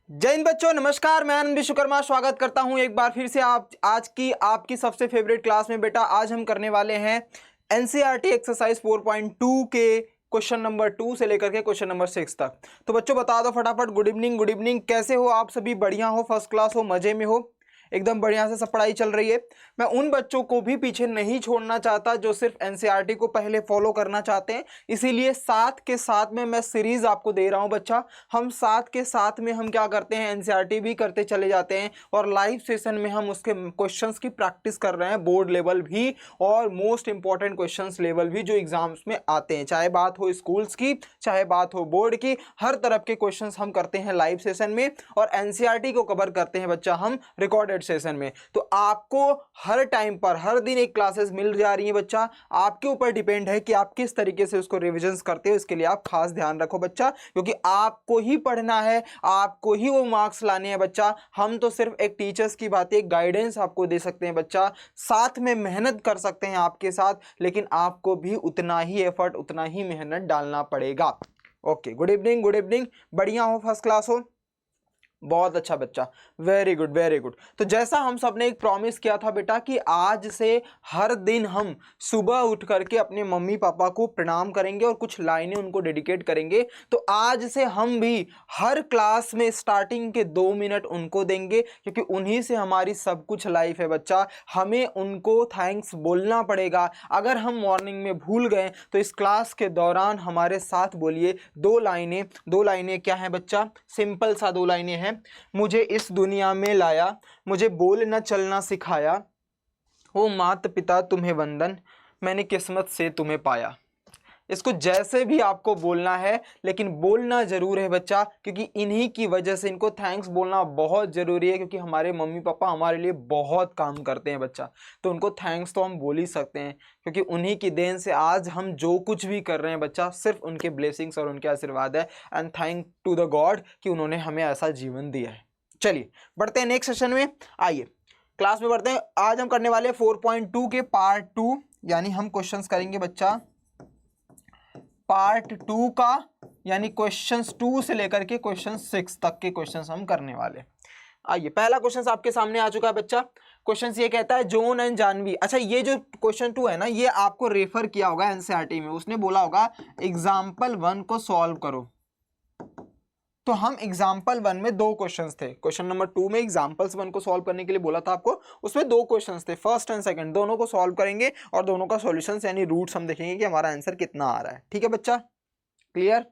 जय हिंद बच्चों, नमस्कार। मैं आनंद विश्वकर्मा स्वागत करता हूं एक बार फिर से आज की आपकी सबसे फेवरेट क्लास में। बेटा आज हम करने वाले हैं एनसीईआरटी एक्सरसाइज 4.2 के क्वेश्चन नंबर 2 से लेकर के क्वेश्चन नंबर 6 तक। तो बच्चों बता दो फटाफट। Good evening, good evening. कैसे हो आप सभी? बढ़िया हो, फर्स्ट क्लास हो, मजे में हो, एकदम बढ़िया से सब पढ़ाई चल रही है। मैं उन बच्चों को भी पीछे नहीं छोड़ना चाहता जो सिर्फ एनसीईआरटी को पहले फॉलो करना चाहते हैं, इसीलिए साथ के साथ में मैं सीरीज आपको दे रहा हूं बच्चा। हम साथ के साथ में हम क्या करते हैं, एनसीईआरटी भी करते चले जाते हैं और लाइव सेशन में हम उसके क्वेश्चंस की प्रैक्टिस कर रहे हैं, बोर्ड लेवल भी और मोस्ट इंपॉर्टेंट क्वेश्चंस लेवल भी जो एग्जाम्स में आते हैं, चाहे बात हो स्कूल्स की, चाहे बात हो बोर्ड की, हर तरफ के क्वेश्चंस हम करते हैं लाइव सेशन में और एनसीईआरटी को कवर करते हैं बच्चा हम रिकॉर्डेड सेशन में। तो आपको हर टाइम पर हर दिन एक क्लासेस मिल जा रही है बच्चा। आपके ऊपर डिपेंड है कि आप किस तरीके से उसको रिविजन्स करते हो। इसके लिए आप खास ध्यान रखो बच्चा, क्योंकि आपको ही पढ़ना है, आपको ही वो मार्क्स लाने हैं बच्चा। हम तो सिर्फ एक टीचर्स की बात, एक गाइडेंस आपको दे सकते हैं बच्चा, साथ में मेहनत कर सकते हैं आपके साथ, लेकिन आपको भी उतना ही एफर्ट, उतना ही मेहनत डालना पड़ेगा। Okay, good evening, good evening. बढ़िया हो, फर्स्ट क्लास हो, बहुत अच्छा बच्चा, वेरी गुड वेरी गुड। तो जैसा हम सबने एक प्रॉमिस किया था बेटा कि आज से हर दिन हम सुबह उठ करके अपने मम्मी पापा को प्रणाम करेंगे और कुछ लाइनें उनको डेडिकेट करेंगे। तो आज से हम भी हर क्लास में स्टार्टिंग के 2 मिनट उनको देंगे, क्योंकि उन्हीं से हमारी सब कुछ लाइफ है बच्चा। हमें उनको थैंक्स बोलना पड़ेगा। अगर हम मॉर्निंग में भूल गए तो इस क्लास के दौरान हमारे साथ बोलिए 2 लाइनें। 2 लाइनें क्या है बच्चा? सिंपल सा 2 लाइनें हैं। मुझे इस दुनिया में लाया, मुझे बोलना चलना सिखाया, ओ मात पिता तुम्हें वंदन, मैंने किस्मत से तुम्हें पाया। इसको जैसे भी आपको बोलना है, लेकिन बोलना जरूर है बच्चा, क्योंकि इन्हीं की वजह से इनको थैंक्स बोलना बहुत जरूरी है, क्योंकि हमारे मम्मी पापा हमारे लिए बहुत काम करते हैं बच्चा। तो उनको थैंक्स तो हम बोल ही सकते हैं, क्योंकि उन्हीं की देन से आज हम जो कुछ भी कर रहे हैं बच्चा, सिर्फ उनके ब्लेसिंग्स और उनके आशीर्वाद है। And thank to the God कि उन्होंने हमें ऐसा जीवन दिया है। चलिए बढ़ते हैं नेक्स्ट सेशन में। आइए क्लास में बढ़ते हैं। आज हम करने वाले 4.2 के पार्ट 2, यानी हम क्वेश्चंस करेंगे बच्चा पार्ट 2 का, यानी क्वेश्चंस 2 से लेकर के क्वेश्चन 6 तक के क्वेश्चंस हम करने वाले। आइए पहला क्वेश्चन आपके सामने आ चुका है बच्चा। क्वेश्चन ये कहता है जॉन एंड जानवी। अच्छा, ये जो क्वेश्चन 2 है ना, ये आपको रेफर किया होगा एनसीईआरटी में। उसने बोला होगा एग्जाम्पल 1 को सॉल्व करो। तो हम एग्जाम्पल 1 में 2 क्वेश्चंस थे। क्वेश्चन नंबर 2 में एग्जाम्पल्स 1 को सॉल्व करने के लिए बोला था आपको, उसमें 2 क्वेश्चंस थे, फर्स्ट एंड सेकंड, दोनों को सॉल्व करेंगे और दोनों का सॉल्यूशंस यानी रूट्स हम देखेंगे कि हमारा आंसर कितना आ रहा है। ठीक है बच्चा, क्लियर?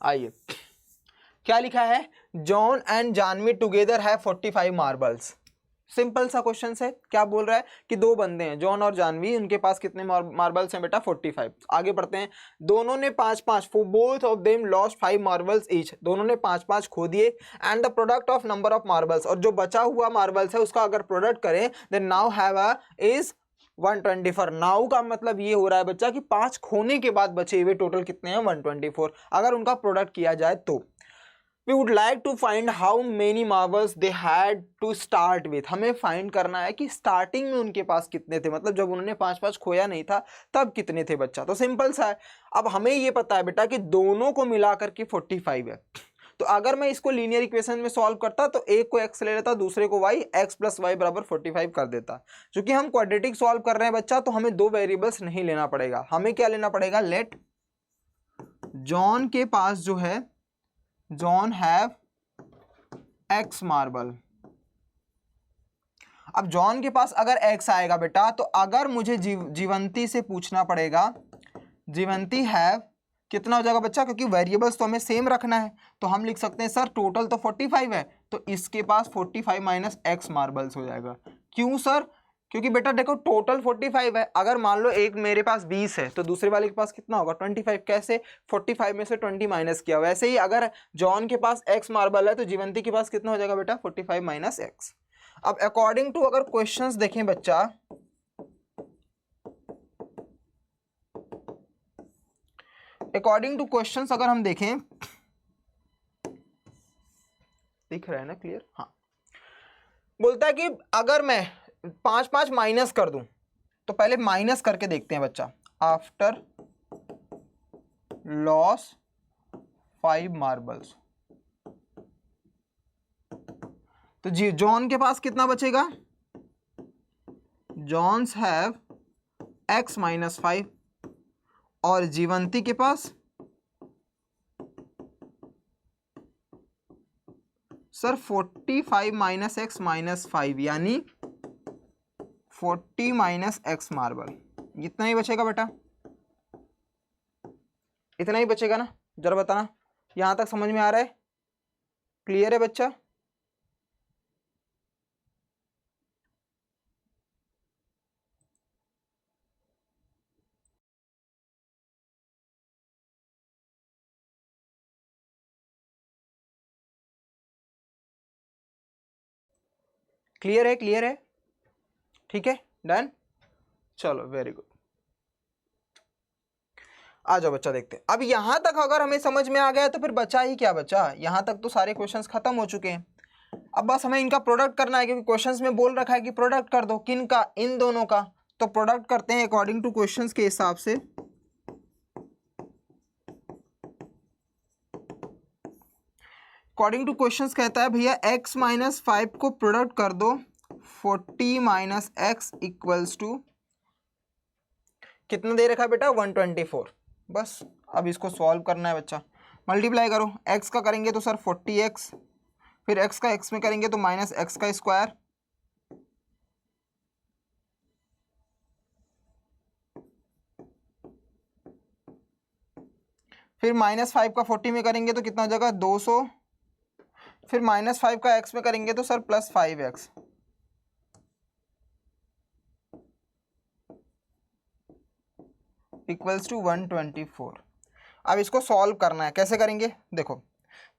आइए क्या लिखा है, John and Janhvi together have 45 marbles. Simple सा क्वेश्चन है। क्या बोल रहा है कि 2 बंदे हैं, जॉन और जानवी, उनके पास कितने मार्बल्स हैं बेटा? 45। आगे बढ़ते हैं। दोनों ने 5-5, for both of them lost 5 marbles each. दोनों ने 5-5 खो दिए। And the product of number of marbles, और जो बचा हुआ मार्बल्स है उसका अगर प्रोडक्ट करें, then now have a is 124। Now का मतलब ये हो रहा है बच्चा कि 5 खोने के बाद बचे हुए टोटल कितने हैं? 124। अगर उनका प्रोडक्ट किया जाए तो We would like to find how many marbles they had to start with। हमें फाइंड करना है कि स्टार्टिंग में उनके पास कितने थे, मतलब जब उन्होंने 5-5 खोया नहीं था तब कितने थे बच्चा। तो सिंपल सा है। अब हमें ये पता है बेटा कि दोनों को मिलाकर के 45 है। तो अगर मैं इसको लीनियर इक्वेशन में सॉल्व करता तो एक को x ले लेता, दूसरे को y, x प्लस वाई बराबर 45 कर देता। क्योंकि हम क्वाड्रेटिक सॉल्व कर रहे हैं बच्चा, तो हमें 2 वेरिएबल्स नहीं लेना पड़ेगा। हमें क्या लेना पड़ेगा? लेट जॉन के पास जो है, जॉन हैव x मार्बल। अब जॉन के पास अगर x आएगा बेटा, तो अगर मुझे जीवंती से पूछना पड़ेगा, जीवंती हैव कितना हो जाएगा बच्चा? क्योंकि वेरिएबल्स तो हमें सेम रखना है, तो हम लिख सकते हैं सर टोटल तो 45 है, तो इसके पास 45 माइनस x मार्बल्स हो जाएगा। क्यों सर? क्योंकि बेटा देखो टोटल 45 है, अगर मान लो एक मेरे पास 20 है तो दूसरे वाले के पास कितना होगा? 25। कैसे? 45 में से 20 माइनस किया। वैसे ही अगर जॉन के पास x मार्बल है तो जीवंती के पास कितना हो जाएगा बेटा? 45 माइनस x। अब अकॉर्डिंग टू अगर क्वेश्चंस देखें बच्चा, अकॉर्डिंग टू क्वेश्चंस अगर हम देखें, दिख रहा है ना क्लियर? हाँ, बोलता है कि अगर मैं 5-5 माइनस कर दूं, तो पहले माइनस करके देखते हैं बच्चा। आफ्टर लॉस 5 मार्बल्स, तो जी जॉन के पास कितना बचेगा, जॉन्स हैव x माइनस 5 और जीवंती के पास सर 45 माइनस एक्स माइनस 5 यानी 40 माइनस एक्स मार्बल। इतना ही बचेगा बेटा, इतना ही बचेगा ना, जरा बताना यहां तक समझ में आ रहा है, क्लियर है बच्चा? क्लियर है, क्लियर है, ठीक है, डन। चलो वेरी गुड, आ जाओ बच्चा देखते हैं। अब यहां तक अगर हमें समझ में आ गया तो फिर बचा ही क्या बचा, यहां तक तो सारे क्वेश्चंस खत्म हो चुके हैं। अब बस हमें इनका प्रोडक्ट करना है, क्योंकि क्वेश्चंस में बोल रखा है कि प्रोडक्ट कर दो, किन का, इन दोनों का। तो प्रोडक्ट करते हैं अकॉर्डिंग टू क्वेश्चंस के हिसाब से। अकॉर्डिंग टू क्वेश्चंस कहता है भैया x माइनस 5 को प्रोडक्ट कर दो 40 माइनस एक्स इक्वल्स टू कितना दे रखा है बेटा, 124। बस अब इसको सॉल्व करना है बच्चा। मल्टीप्लाई करो, x का करेंगे तो सर 40x, फिर x का x में करेंगे तो माइनस एक्स का स्क्वायर, फिर माइनस 5 का 40 में करेंगे तो कितना हो जाएगा 200, फिर माइनस 5 का x में करेंगे तो sir plus 5x, equals to 124। अब इसको सॉल्व करना है, कैसे करेंगे देखो,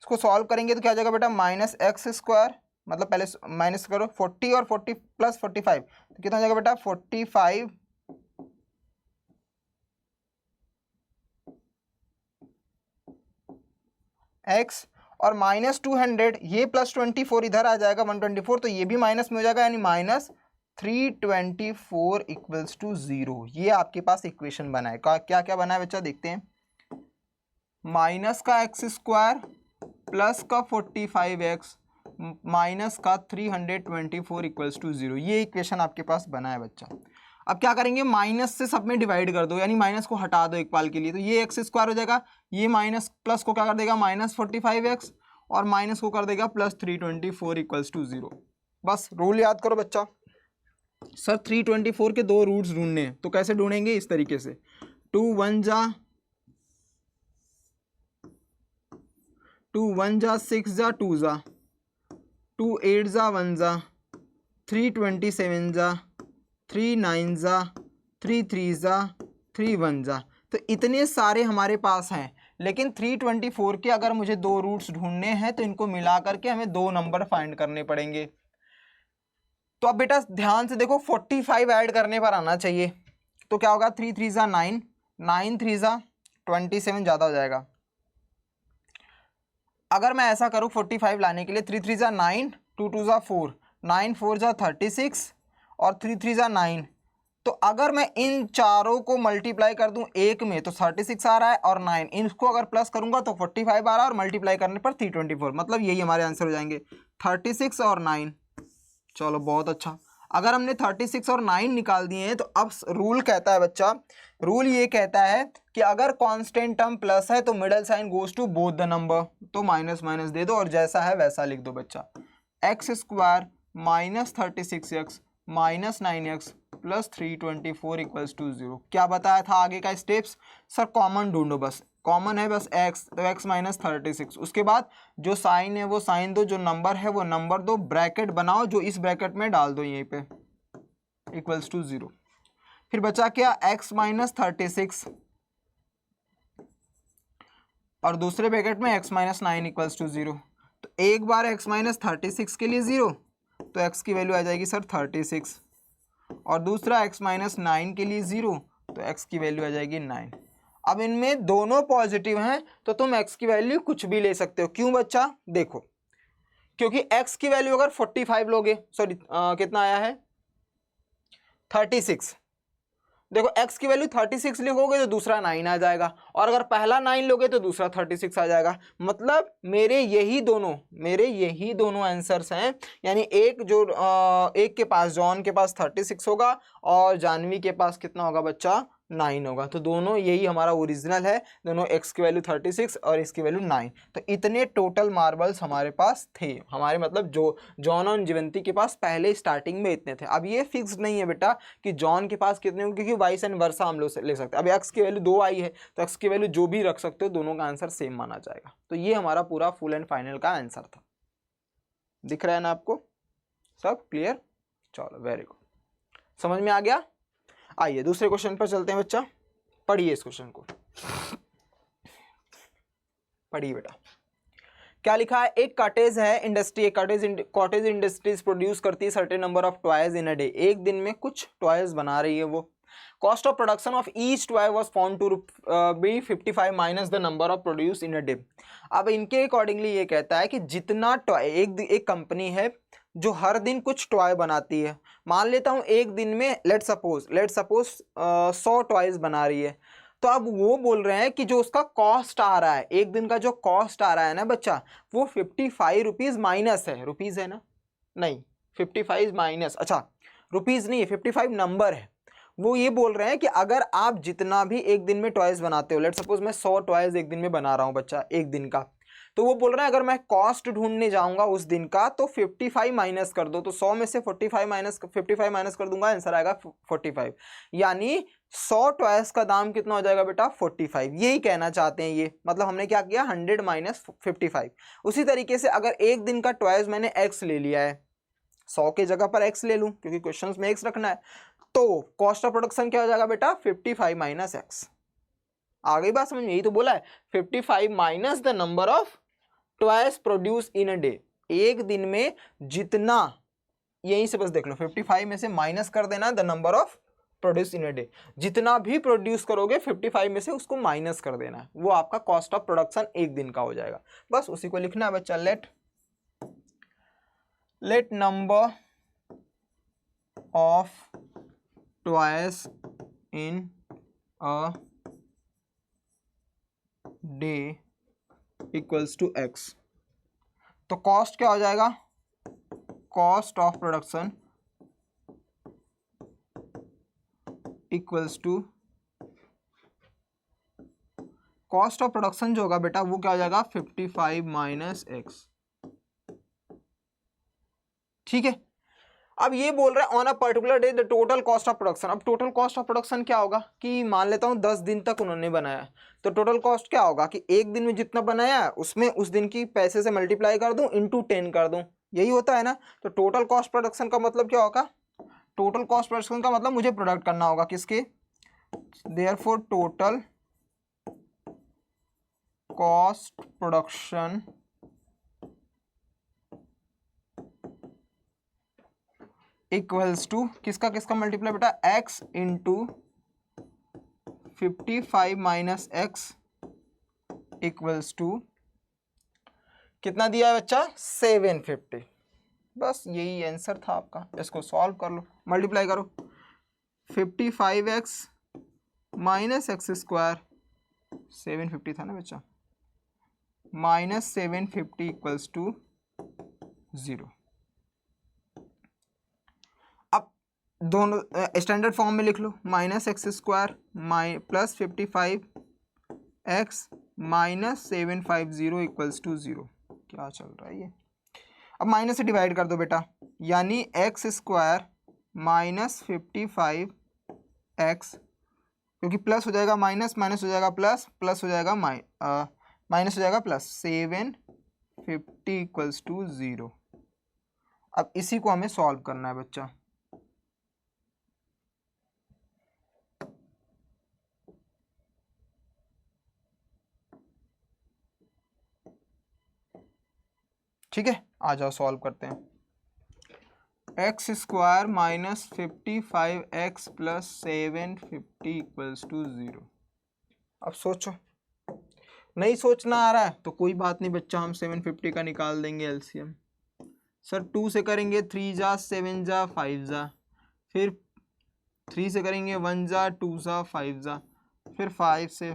इसको सॉल्व करेंगे तो क्या हो जाएगा बेटा, माइनस एक्स स्क्वायर, मतलब पहले माइनस करो 40 और 40 प्लस 45 तो कितना हो जाएगा बेटा 45 एक्स और माइनस 200, ये प्लस 24 इधर आ जाएगा 124, तो ये भी माइनस में हो जाएगा, यानी माइनस 324 इक्वल्स टू 0। ये आपके पास इक्वेशन बना है। क्या क्या बना है बच्चा देखते हैं, माइनस का एक्स स्क्वायर प्लस का 45x माइनस का 324 इक्वल्स टू 0, ये इक्वेशन आपके पास बना है बच्चा। अब क्या करेंगे, माइनस से सब में डिवाइड कर दो, यानी माइनस को हटा दो एक पाल के लिए, तो ये एक्स स्क्वायर हो जाएगा, ये माइनस प्लस को क्या कर देगा माइनस 45x और माइनस को कर देगा प्लस 324 इक्वल्स टू 0। बस रूल याद करो बच्चा। सर 324 के दो रूट्स ढूंढने हैं, तो कैसे ढूंढेंगे, इस तरीके से 2 1 जा 6 जा 2 जा 2 8 जा 1 जा 3 27 जा 3 9 जा 3 3 जा 3 1 जा। तो इतने सारे हमारे पास हैं, लेकिन 324 के अगर मुझे दो रूट्स ढूंढने हैं तो इनको मिला करके हमें दो नंबर फाइंड करने पड़ेंगे। तो अब बेटा ध्यान से देखो, 45 ऐड करने पर आना चाहिए, तो क्या होगा 3 3 जा 9 9 3 जा 27 ज़्यादा हो जाएगा। अगर मैं ऐसा करूँ 45 लाने के लिए 3 3 जा 9 2 2 जा 4 9 4 जा 36 और 3 3 जा 9, तो अगर मैं इन चारों को मल्टीप्लाई कर दूं एक में तो 36 आ रहा है और 9, इनको अगर प्लस करूंगा तो 45 आ रहा है और मल्टीप्लाई करने पर 324, मतलब यही हमारे आंसर हो जाएंगे 36 और 9। चलो बहुत अच्छा, अगर हमने 36 और 9 निकाल दिए हैं तो अब रूल कहता है बच्चा, रूल ये कहता है कि अगर कांस्टेंट टर्म प्लस है तो middle sign goes to both the number, तो माइनस माइनस दे दो और जैसा है वैसा लिख दो बच्चा। X square minus 36x minus 9x plus 324 equals to 0। क्या बताया था आगे का स्टेप्स, सर कॉमन ढूंढो, बस कॉमन है बस x, तो x माइनस 36, उसके बाद जो साइन है वो साइन दो, जो नंबर है वो नंबर दो, ब्रैकेट बनाओ जो इस ब्रैकेट में डाल दो यहीं पे, इक्वल्स टू 0। फिर बचा क्या, x माइनस 36 और दूसरे ब्रैकेट में x माइनस 9 इक्वल्स टू 0। तो एक बार x माइनस 36 के लिए 0, तो x की वैल्यू आ जाएगी सर 36, और दूसरा x माइनस 9 के लिए 0, तो x की वैल्यू आ जाएगी 9। अब इनमें दोनों पॉजिटिव हैं तो तुम x की वैल्यू कुछ भी ले सकते हो। क्यों बच्चा, देखो क्योंकि x की वैल्यू अगर 45 लोगे, सॉरी कितना आया है 36, देखो x की वैल्यू 36 लिखोगे तो दूसरा 9 आ जाएगा, और अगर पहला 9 लोगे तो दूसरा 36 आ जाएगा। मतलब मेरे यही दोनों आंसर्स हैं। यानी एक के पास, जॉन के पास 36 होगा और जानवी के पास कितना होगा बच्चा, 9 होगा। तो दोनों यही हमारा ओरिजिनल है, दोनों x की वैल्यू 36 और इसकी वैल्यू 9। तो इतने टोटल मार्बल्स हमारे पास थे, हमारे मतलब जो जॉन और जीवंती के पास पहले स्टार्टिंग में इतने थे। अब ये फिक्स नहीं है बेटा कि जॉन के पास कितने होंगे, क्योंकि वाइस एंड वर्सा हम लोग ले सकते हैं। अब x की वैल्यू 2 आई है तो x की वैल्यू जो भी रख सकते हो, दोनों का आंसर सेम माना जाएगा। तो ये हमारा पूरा फुल एंड फाइनल का आंसर था। दिख रहा है ना आपको, सब क्लियर? चलो वेरी गुड, समझ में आ गया। आइए दूसरे क्वेश्चन पर चलते हैं बच्चा, पढ़िए इस क्वेश्चन को, पढ़िए बेटा। क्या लिखा है, एक कॉटेज है इंडस्ट्री, कॉटेज इंडस्ट्रीज प्रोड्यूस करती है certain number of toys in a day, एक दिन में कुछ टॉयज बना रही है वो। Cost of production of each toy was found to be 55 minus the number of produce in a day. अब इनके अकॉर्डिंगली ये कहता है कि जितना टॉय, एक कंपनी है जो हर दिन कुछ टॉय बनाती है, मान लेता हूँ एक दिन में लेट सपोज 100 टॉयज बना रही है। तो अब वो बोल रहे हैं कि जो उसका कॉस्ट आ रहा है, एक दिन का जो कॉस्ट आ रहा है ना बच्चा, वो 55 रुपीज़ माइनस है, रुपीज़ है ना, नहीं 55 माइनस, अच्छा रुपीज़ नहीं है, 55 नंबर है। वो ये बोल रहे हैं कि अगर आप जितना भी एक दिन में टॉयज बनाते हो, लेट सपोज मैं 100 टॉयज एक दिन में बना रहा हूँ बच्चा, एक दिन का, तो वो बोल रहे हैं अगर मैं कॉस्ट ढूंढने जाऊंगा उस दिन का तो 55 माइनस कर दो, तो 100 में से 55 माइनस कर दूंगा, आंसर आएगा 45। यानी 100 टॉयज का दाम कितना हो जाएगा बेटा, 45। यही कहना चाहते हैं ये, मतलब हमने क्या किया, 100 माइनस 55। उसी तरीके से अगर एक दिन का टॉयज मैंने x ले लिया है, 100 के जगह पर x ले लूं क्योंकि क्वेश्चंस में x रखना है, तो कॉस्ट ऑफ प्रोडक्शन क्या हो जाएगा बेटा, 55 माइनस x। आ गई बात समझ में, यही तो बोला है, 55 minus the number of toys produce in a day, एक दिन में जितना, यहीं से बस देख लो, 55 में से माइनस कर देना the number of produce in a day, जितना भी प्रोड्यूस करोगे 55 में से उसको माइनस कर देना है, वो आपका कॉस्ट ऑफ प्रोडक्शन एक दिन का हो जाएगा। बस उसी को लिखना है बच्चा, let number of toys in a day equals to x। तो कॉस्ट क्या हो जाएगा, cost of production equals to, cost of production जो होगा बेटा वो क्या हो जाएगा, 55 माइनस x। ठीक है, अब ये बोल रहा है on a particular day the total cost of production. अब टोटल कॉस्ट ऑफ प्रोडक्शन क्या होगा कि मान लेता हूँ 10 दिन तक उन्होंने बनाया, तो टोटल कॉस्ट क्या होगा कि एक दिन में जितना बनाया उसमें उस दिन की पैसे से मल्टीप्लाई कर दूं इंटू 10 कर दूं, यही होता है ना। तो टोटल कॉस्ट प्रोडक्शन का मतलब क्या होगा, टोटल कॉस्ट प्रोडक्शन का मतलब मुझे प्रोडक्ट करना होगा किसके, therefore total cost production equals to किसका किसका मल्टीप्लाई बेटा, x into 55 minus x equals to कितना दिया है बच्चा, 750। बस यही आंसर था आपका, इसको सॉल्व कर लो, मल्टीप्लाई करो, 55x माइनस एक्स स्क्वायर 750 था ना बच्चा, माइनस 750 इक्वल्स टू 0। दोनों स्टैंडर्ड फॉर्म में लिख लो, minus x square plus 55 x minus 750 equals to 0। क्या चल रहा है ये, अब माइनस से डिवाइड कर दो बेटा, यानी एक्स स्क्वायर माइनस 55 एक्स, क्योंकि प्लस हो जाएगा माइनस, माइनस हो जाएगा प्लस, प्लस हो जाएगा माइनस हो जाएगा प्लस, 750 इक्वल्स टू 0। अब इसी को हमें सॉल्व करना है बच्चा। ठीक है, आ जाओ सॉल्व करते हैं। X square minus 55 x plus 750 equals to 0। अब सोचो, नहीं सोचना आ रहा है तो कोई बात नहीं बच्चा, हम 750 का निकाल देंगे एलसीएम। सर 2 से करेंगे 3 जा 7 जा 5 जा, फिर 3 से करेंगे 1 जा 2 जा 5 जा, फिर 5 से,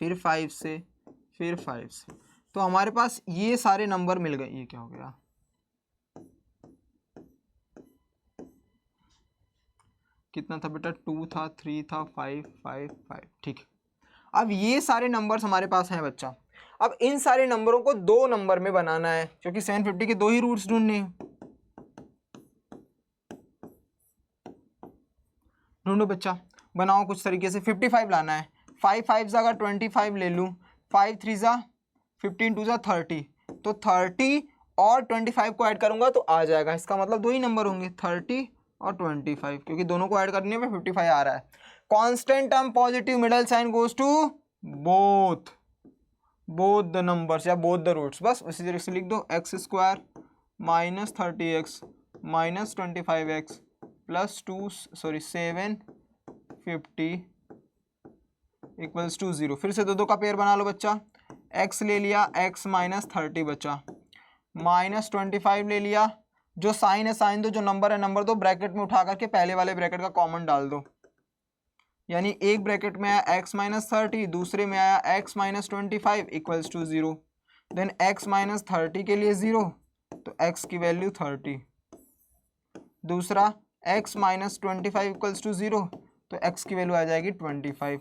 फिर 5 से, फिर 5 से, तो हमारे पास ये सारे नंबर मिल गए। ये क्या हो गया, कितना था बेटा, 2 था, 3 था, 5 5 5, ठीक है। अब ये सारे नंबर्स हमारे पास हैं बच्चा। अब इन सारे नंबरों को 2 नंबर में बनाना है, क्योंकि 750 के 2 ही रूट्स ढूंढने हैं। ढूंढो बच्चा, बनाओ कुछ तरीके से। 55 लाना है, 5 5 जा अगर 25 ले लूँ, 5 3 जा 15 2 जा 30, तो 30 और 25 को ऐड करूंगा तो आ जाएगा। इसका मतलब 2 ही नंबर होंगे, 30 और 25, क्योंकि दोनों को ऐड करने में 55 आ रहा है। Constant term positive, middle sign goes to both the numbers या बोथ द रूट्स। बस उसी तरीके से लिख दो, x square minus 30x minus 25x plus 750 equals to 0। फिर से दो का पेयर बना लो बच्चा। x ले लिया, x माइनस 30 बचा, माइनस 25 ले लिया, जो साइन है साइन दो, जो नंबर है नंबर दो, ब्रैकेट में उठा करके पहले वाले ब्रैकेट का कॉमन डाल दो। यानी एक ब्रैकेट में आया x माइनस 30, दूसरे में आया x minus 25 equals to 0। Then x minus 30 के लिए 0, तो x की वैल्यू 30। दूसरा x माइनस 25 इक्वल्स टू 0, तो x की वैल्यू आ जाएगी 25।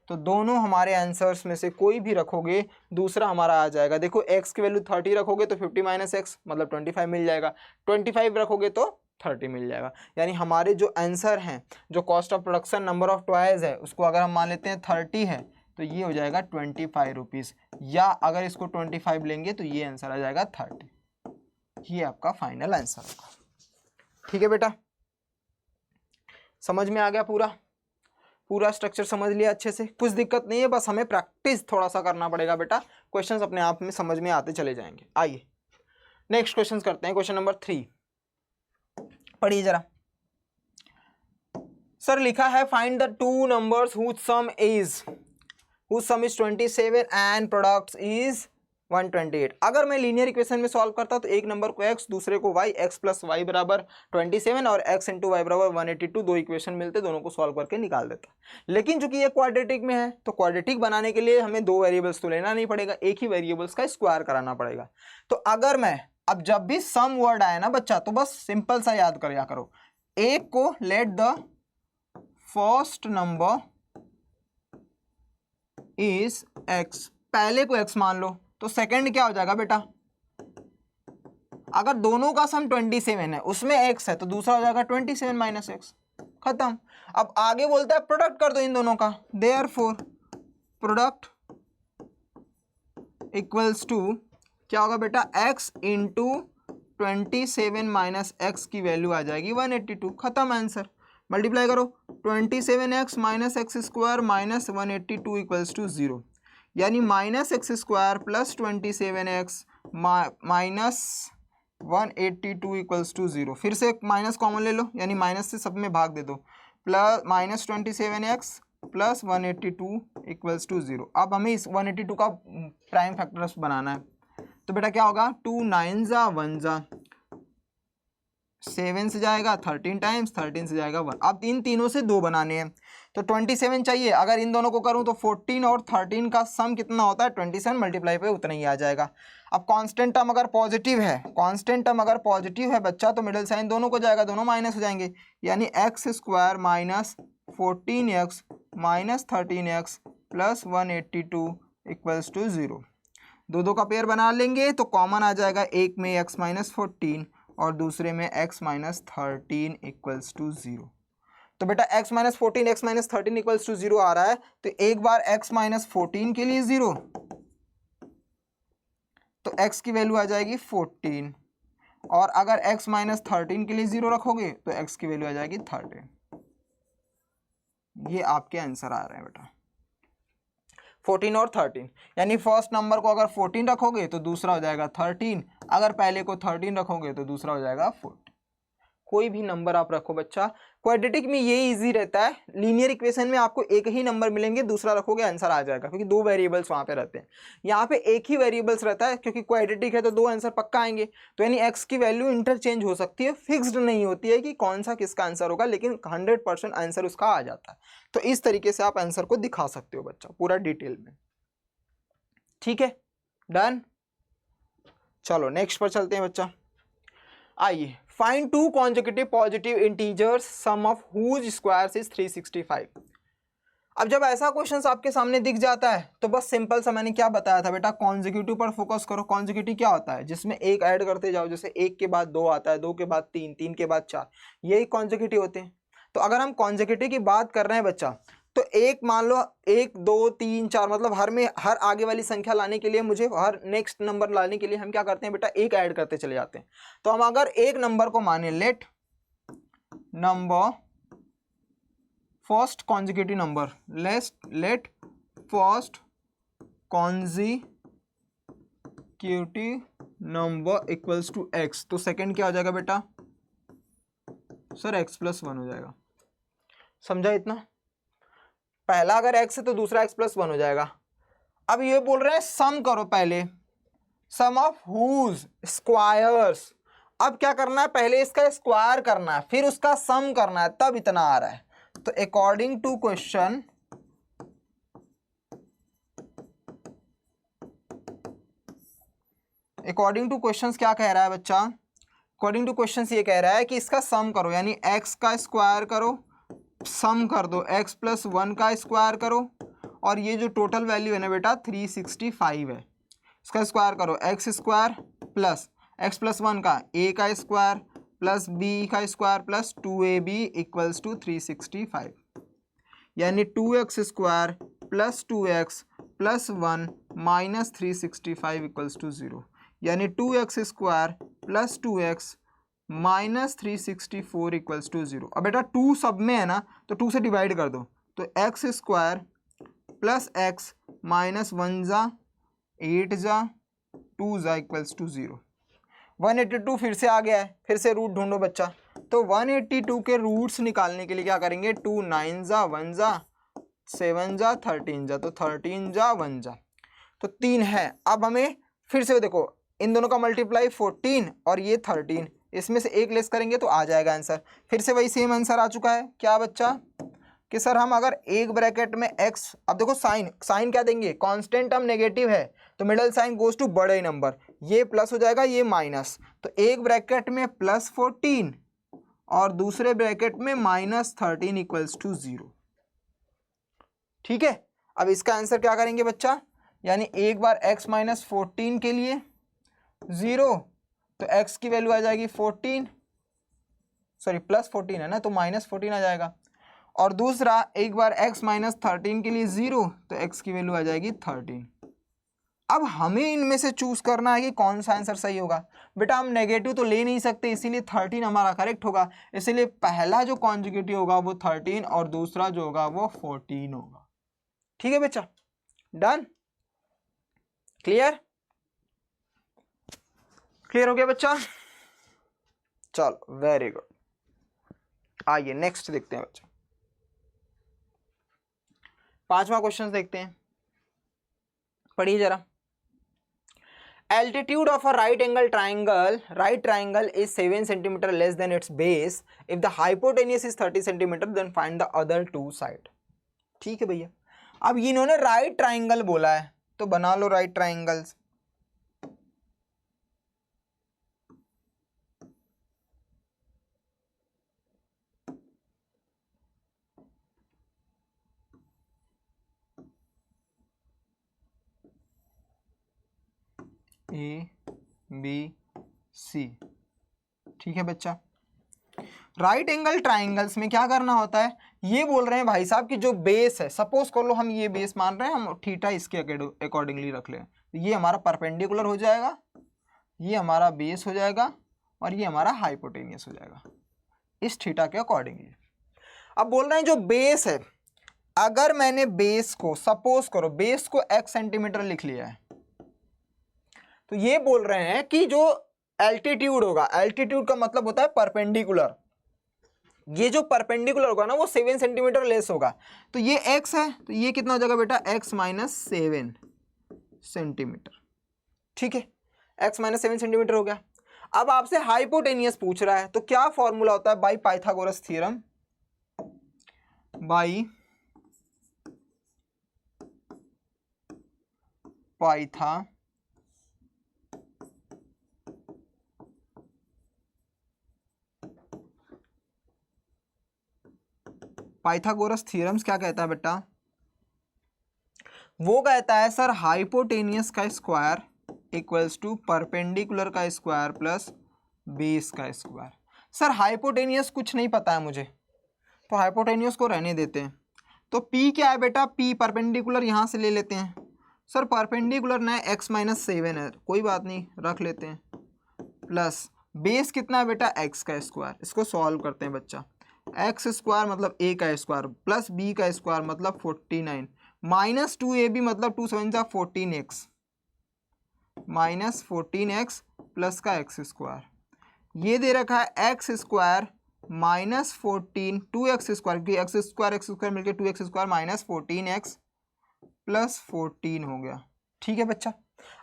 तो दोनों हमारे आंसर्स में से कोई भी रखोगे दूसरा हमारा आ जाएगा। देखो x की वैल्यू 30 रखोगे तो 50 माइनस एक्स मतलब 25 मिल जाएगा, 25 रखोगे तो 30 मिल जाएगा। यानी हमारे जो आंसर हैं, जो cost of production number of toys है, उसको अगर हम मान लेते हैं 30 है तो ये हो जाएगा 25 रुपीज़, या अगर इसको 25 लेंगे तो ये आंसर आ जाएगा 30। ये आपका फाइनल आंसर होगा। ठीक है बेटा, समझ में आ गया? पूरा स्ट्रक्चर समझ लिया अच्छे से? कुछ दिक्कत नहीं है, बस हमें प्रैक्टिस थोड़ा सा करना पड़ेगा बेटा। क्वेश्चंस अपने आप में समझ में आते चले जाएंगे। आइए नेक्स्ट क्वेश्चंस करते हैं। क्वेश्चन नंबर 3 पढ़िए जरा। सर लिखा है find the two numbers whose sum is 27 and products is 128। अगर मैं लीनियर इक्वेशन में सॉल्व करता तो एक नंबर को x, दूसरे को y, x प्लस वाई बराबर 27 और x इंटू वाई बराबर 182, दो इक्वेशन मिलते, दोनों को सॉल्व करके निकाल देता। लेकिन चूंकि ये क्वाड्रेटिक में है तो क्वाड्रेटिक बनाने के लिए हमें 2 वेरिएबल्स तो लेना नहीं पड़ेगा, एक ही वेरिएबल्स का स्क्वायर कराना पड़ेगा। तो अगर मैं अब जब भी सम वर्ड आए ना बच्चा, तो बस सिंपल सा याद कर करो, एक को let the first number is x, पहले को x मान लो, तो सेकंड क्या हो जाएगा बेटा? अगर दोनों का सम 27 है, उसमें x है, तो दूसरा हो जाएगा 27 माइनस एक्स, खत्म। अब आगे बोलता है प्रोडक्ट कर दो इन दोनों का, देयरफॉर प्रोडक्ट इक्वल्स टू क्या होगा बेटा? x इंटू 27 माइनस एक्स की वैल्यू आ जाएगी 182, खत्म आंसर। मल्टीप्लाई करो, 27x minus x square minus 182 equals to 0, यानी minus x square plus 27x minus 182 equals to 0। फिर से माइनस कॉमन ले लो, यानी माइनस से सब में भाग दे दो, plus minus 27x plus 182 equals to 0। अब हमें इस 182 का प्राइम फैक्टर्स बनाना है, तो बेटा क्या होगा? 2 9 जा 1 जा 7 से जाएगा 13 टाइम्स, 13 से जाएगा 1। अब इन तीनों से 2 बनाने हैं, तो 27 चाहिए। अगर इन दोनों को करूं तो 14 और 13 का सम कितना होता है? 27 मल्टीप्लाई पे उतना ही आ जाएगा। अब कांस्टेंट टर्म अगर पॉजिटिव है, कांस्टेंट टर्म अगर पॉजिटिव है बच्चा, तो मिडिल साइन दोनों को जाएगा, दोनों माइनस हो जाएंगे, यानी x square minus 14x minus 13x plus 182 equals to 0। दो का पेयर बना लेंगे तो कॉमन आ जाएगा, एक में x माइनस 14 और दूसरे में x माइनस 13 इक्वल्स टू 0। तो बेटा x minus 14 x minus 13 equals to 0 आ रहा है, तो एक बार x माइनस 14 के लिए 0, तो x की वैल्यू आ जाएगी 14, और अगर x माइनस 13 के लिए 0 रखोगे तो x की वैल्यू आ जाएगी 13। ये आपके आंसर आ रहे हैं बेटा, 14 और 13, यानी फर्स्ट नंबर को अगर 14 रखोगे तो दूसरा हो जाएगा 13, अगर पहले को 13 रखोगे तो दूसरा हो जाएगा 14। कोई भी नंबर आप रखो बच्चा। क्वाड्रेटिक में ये इजी रहता है, लीनियर इक्वेशन में आपको एक ही नंबर मिलेंगे, दूसरा रखोगे आंसर आ जाएगा, क्योंकि दो वेरिएबल्स वहाँ पे रहते हैं। यहाँ पे एक ही वेरिएबल्स रहता है, क्योंकि क्वाड्रेटिक है तो दो आंसर पक्का आएंगे। तो यानी एक्स की वैल्यू इंटरचेंज हो सकती है, फिक्स्ड नहीं होती है कि कौन सा किसका आंसर होगा, लेकिन 100% आंसर उसका आ जाता है। तो इस तरीके से आप आंसर को दिखा सकते हो बच्चा पूरा डिटेल में। ठीक है, डन। चलो नेक्स्ट पर चलते हैं बच्चा। आइए, find two consecutive positive integers sum of whose squares is 365। अब जब ऐसा क्वेश्चन आपके सामने दिख जाता है तो बस सिंपल सा मैंने क्या बताया था बेटा, कॉन्जिक्यूटिव पर फोकस करो। कॉन्जिक्यूटिव क्या होता है, जिसमें एक ऐड करते जाओ, जैसे एक के बाद दो आता है, दो के बाद तीन, तीन के बाद चार, यही कॉन्जिक्यूटिव होते हैं। तो अगर हम कॉन्जिक्यूटिव की बात कर रहे हैं बच्चा, तो एक मान लो 1 2 3 4, मतलब हर आगे वाली संख्या लाने के लिए, मुझे हर नेक्स्ट नंबर लाने के लिए हम क्या करते हैं बेटा, एक ऐड करते चले जाते हैं। तो हम अगर एक नंबर को माने let number first consecutive number, let first consecutive number equals to x, तो सेकंड क्या हो जाएगा बेटा सर, x+1 हो जाएगा। समझा इतना? पहला अगर x है तो दूसरा x+1 हो जाएगा। अब ये बोल रहे हैं सम करो, पहले सम ऑफ हुज स्क्वायर्स। अब क्या करना है, पहले इसका स्क्वायर करना है, फिर उसका सम करना है, तब इतना आ रहा है। तो अकॉर्डिंग टू क्वेश्चन, क्या कह रहा है बच्चा, अकॉर्डिंग टू क्वेश्चन ये कह रहा है कि इसका सम करो, यानी x का स्क्वायर करो, सम कर दो x+1 का स्क्वायर करो, और ये जो टोटल वैल्यू है ना बेटा 365 है, इसका स्क्वायर करो, x स्क्वायर प्लस x+1 का a का स्क्वायर प्लस b का square plus 2ab equals to 365, यानी 2x square plus 2x plus 1 minus 365 equals to 0, यानी 2x square plus 2x minus 364 equals to 0। अब बेटा 2 सब में है ना, तो 2 से डिवाइड कर दो, तो x square plus x minus 1 जा 8 जा 2 जा इक्वल्स टू 0। 182 फिर से आ गया है, फिर से रूट ढूंढो बच्चा। तो 182 के रूट्स निकालने के लिए क्या करेंगे, 2 9 जा 1 जा 7 जा 13 जा, तो 13 जा 1 जा, तो 3 है। अब हमें फिर से देखो, इन दोनों का मल्टीप्लाई 14 और ये 13, इसमें से एक लेस करेंगे तो आ जाएगा आंसर। फिर से वही सेम आंसर आ चुका है। क्या बच्चा, कि सर हम अगर एक ब्रैकेट में x, अब देखो साइन क्या देंगे, कांस्टेंट टर्म नेगेटिव है तो मिडल साइन गोज टू बड़े नंबर, ये प्लस हो जाएगा, ये माइनस, तो एक ब्रैकेट में +14 और दूसरे ब्रैकेट में -13 इक्वल्स टू 0। ठीक है, अब इसका आंसर क्या करेंगे बच्चा, यानी एक बार x -14 के लिए 0, तो x की वैल्यू आ जाएगी 14, सॉरी +14 है ना, तो -14 आ जाएगा, और दूसरा एक बार x -13 के लिए 0, तो x की वैल्यू आ जाएगी 13। अब हमें इनमें से चूज करना है कि कौन सा आंसर सही होगा। बेटा हम नेगेटिव तो ले नहीं सकते, इसीलिए 13 हमारा करेक्ट होगा, इसीलिए पहला जो कॉन्जुगेटिव होगा वो 13 और दूसरा जो होगा वो 14 होगा। ठीक है बच्चा, डन, क्लियर हो गया बच्चा? चलो वेरी गुड, आइए नेक्स्ट देखते हैं बच्चा, 5वां क्वेश्चन देखते हैं, पढ़िए जरा। Altitude of a right triangle is 7 cm less than its base. If the hypotenuse is 30 cm, then find the other two side. ठीक है भैया, अब इन्होंने राइट ट्राइंगल बोला है तो बना लो राइट ट्राइंगल्स। ABC, ठीक है बच्चा। राइट एंगल ट्राइंगल्स में क्या करना होता है, ये बोल रहे हैं भाई साहब कि जो बेस है, सपोज कर लो हम ये बेस मान रहे हैं, हम थीटा इसके अकॉर्डिंगली रख लें, तो ये हमारा परपेंडिकुलर हो जाएगा, ये हमारा बेस हो जाएगा, और ये हमारा हाइपोटेनियस हो जाएगा इस थीटा के अकॉर्डिंगली। अब बोल रहे हैं जो बेस है, अगर मैंने बेस को, सपोज करो बेस को x सेंटीमीटर लिख लिया है, तो ये बोल रहे हैं कि जो एल्टीट्यूड होगा। एल्टीट्यूड का मतलब होता है परपेंडिकुलर। ये जो परपेंडिकुलर होगा ना वो 7 सेंटीमीटर लेस होगा। तो ये x है, तो ये कितना हो जाएगा बेटा, x माइनस 7 सेंटीमीटर। ठीक है, x माइनस 7 सेंटीमीटर हो गया। अब आपसे हाइपोटेनियस पूछ रहा है, तो क्या फॉर्मूला होता है, by Pythagoras theorem, by Pythagoras theorems क्या कहता है बेटा, वो कहता है सर हाइपोटेनियस का स्क्वायर इक्वल्स टू परपेंडिकुलर का स्क्वायर प्लस बेस का स्क्वायर। सर हाइपोटेनियस कुछ नहीं पता है मुझे, तो हाइपोटेनियस को रहने देते हैं। तो P क्या है बेटा, P परपेंडिकुलर यहाँ से ले लेते हैं। सर परपेंडिकुलर ना x माइनस 7 है, कोई बात नहीं रख लेते हैं, प्लस बेस कितना है बेटा, x का स्क्वायर। इसको सॉल्व करते हैं बच्चा, x स्क्वायर मतलब a का स्क्वायर प्लस b का स्क्वायर मतलब 49 माइनस 2ab मतलब 2 7 जा 14x माइनस 14x प्लस का x स्क्वायर। ये दे रखा है x square minus 14 2x square, क्योंकि x स्क्वायर मिलकर 2x square minus 14x plus 14 हो गया। ठीक है बच्चा,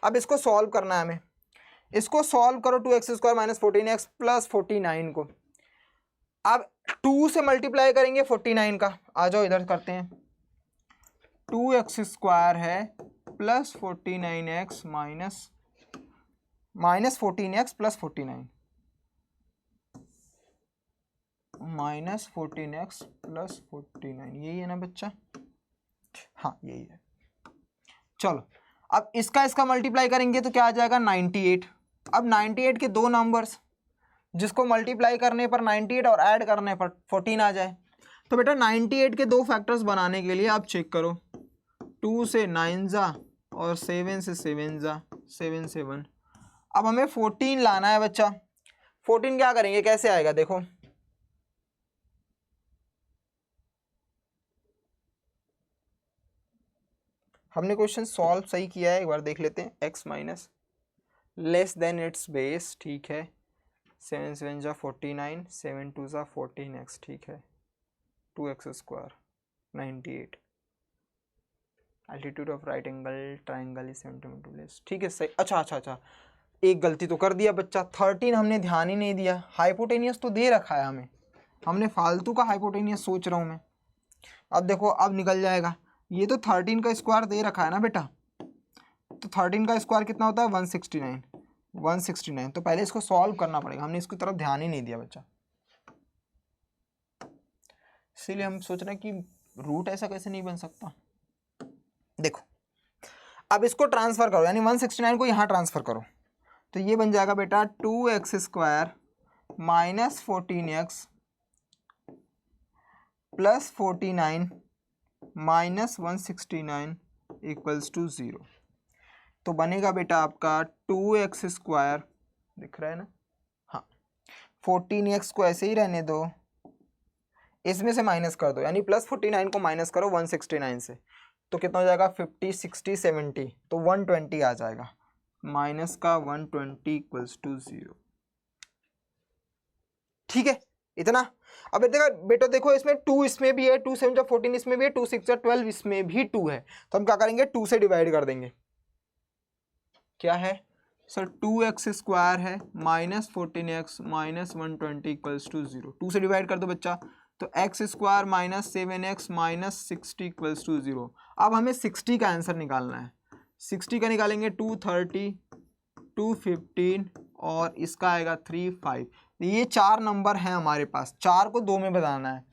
अब इसको सॉल्व करना है हमें। इसको सॉल्व करो 2x square minus 14x plus 49 को। अब 2 से मल्टीप्लाई करेंगे 49 का, आ जाओ इधर करते हैं। 2x स्क्वायर है plus 49x minus 14x plus 49 minus 14x plus 49, यही है ना बच्चा, हाँ यही है। चलो अब इसका मल्टीप्लाई करेंगे तो क्या आ जाएगा 98। अब 98 के दो नंबर्स जिसको मल्टीप्लाई करने पर 98 और ऐड करने पर 14 आ जाए, तो बेटा 98 के दो फैक्टर्स बनाने के लिए आप चेक करो, 2 से 9 जा और 7 से 7 जा 7 7। अब हमें 14 लाना है बच्चा। 14 क्या करेंगे, कैसे आएगा देखो, हमने क्वेश्चन सॉल्व सही किया है, एक बार देख लेते हैं। x minus less than it's base, ठीक है, 7 7 जा 49 7 2 जा 14x, ठीक है, 2x square 98 altitude of right angle triangle is centimetre less. ठीक है सही। अच्छा, एक गलती तो कर दिया बच्चा, 13 हमने ध्यान ही नहीं दिया। हाइपोटेनियस तो दे रखा है हमें, हमने फालतू का हाइपोटेनियस सोच रहा हूँ मैं। अब देखो अब निकल जाएगा, ये तो 13 का स्क्वायर दे रखा है ना बेटा, तो 13 का स्क्वायर कितना होता है 169। तो पहले इसको सॉल्व करना पड़ेगा, हमने इसकी तरफ ध्यान ही नहीं दिया बच्चा, इसीलिए हम सोच रहे हैं कि रूट ऐसा कैसे नहीं बन सकता। देखो अब इसको ट्रांसफर करो, यानी 169 को यहाँ ट्रांसफर करो, तो ये बन जाएगा बेटा 2x square minus 14x plus 49 minus 169 equals to 0। तो बनेगा बेटा आपका 2x स्क्वायर, दिख रहा है ना, हाँ 14x को ऐसे ही रहने दो, इसमें से माइनस कर दो, यानी प्लस 49 को माइनस करो 169 से, तो कितना हो जाएगा 50 60 70, तो 120 आ जाएगा, माइनस का 120 इक्वल्स टू 0। ठीक है इतना। अब बेटा देखो इसमें 2 इसमें भी है, 2 7 जा 14 इसमें भी है, 2 6 जा 12 इसमें भी 2 है, तो हम क्या करेंगे 2 से डिवाइड कर देंगे। क्या है सर 2x स्क्वायर है minus 14x minus 120 equals to 0, 2 से डिवाइड कर दो बच्चा, तो x square minus 7x minus 60 equals to 0। अब हमें 60 का आंसर निकालना है, 60 का निकालेंगे 230 215 और इसका आएगा 35। ये 4 नंबर हैं हमारे पास, 4 को 2 में बताना है।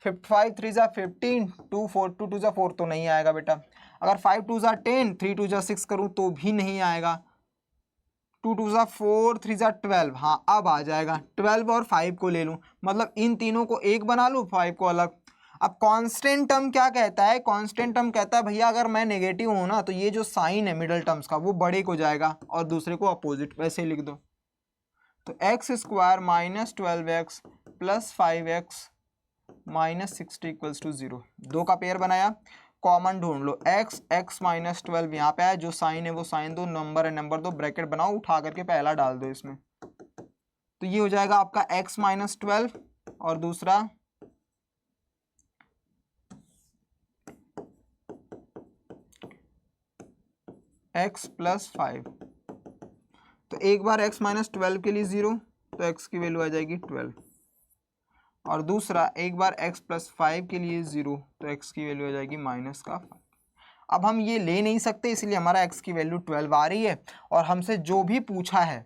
5 3 जा 15 2 4 2 2 जा 4 तो नहीं आएगा बेटा, अगर 5 2 जा 10 3 2 जा 6 करूँ तो भी नहीं आएगा, 2 2 जा 4 3 जा 12, हाँ अब आ जाएगा। 12 और 5 को ले लूँ, मतलब इन तीनों को एक बना लूँ 5 को अलग। अब कांस्टेंट टर्म क्या कहता है, कांस्टेंट टर्म कहता है भैया अगर मैं नेगेटिव हूँ ना तो ये जो साइन है मिडल टर्म्स का वो बड़े को जाएगा और दूसरे को अपोजिट, वैसे लिख दो। तो x square minus 12x plus 5x minus 60 equals to 0। 2 का पेयर बनाया, कॉमन ढूंढ लो, x माइनस 12 यहाँ पे है, जो साइन है वो साइन दो, नंबर है नंबर दो, ब्रैकेट बनाओ, उठा करके पहला डाल दो इसमें, तो ये हो जाएगा आपका x माइनस 12 और दूसरा x प्लस 5। तो एक बार x माइनस 12 के लिए 0, तो x की वैल्यू आ जाएगी 12, और दूसरा एक बार x प्लस 5 के लिए 0, तो x की वैल्यू आ जाएगी माइनस का 5। अब हम ये ले नहीं सकते, इसलिए हमारा x की वैल्यू 12 आ रही है, और हमसे जो भी पूछा है,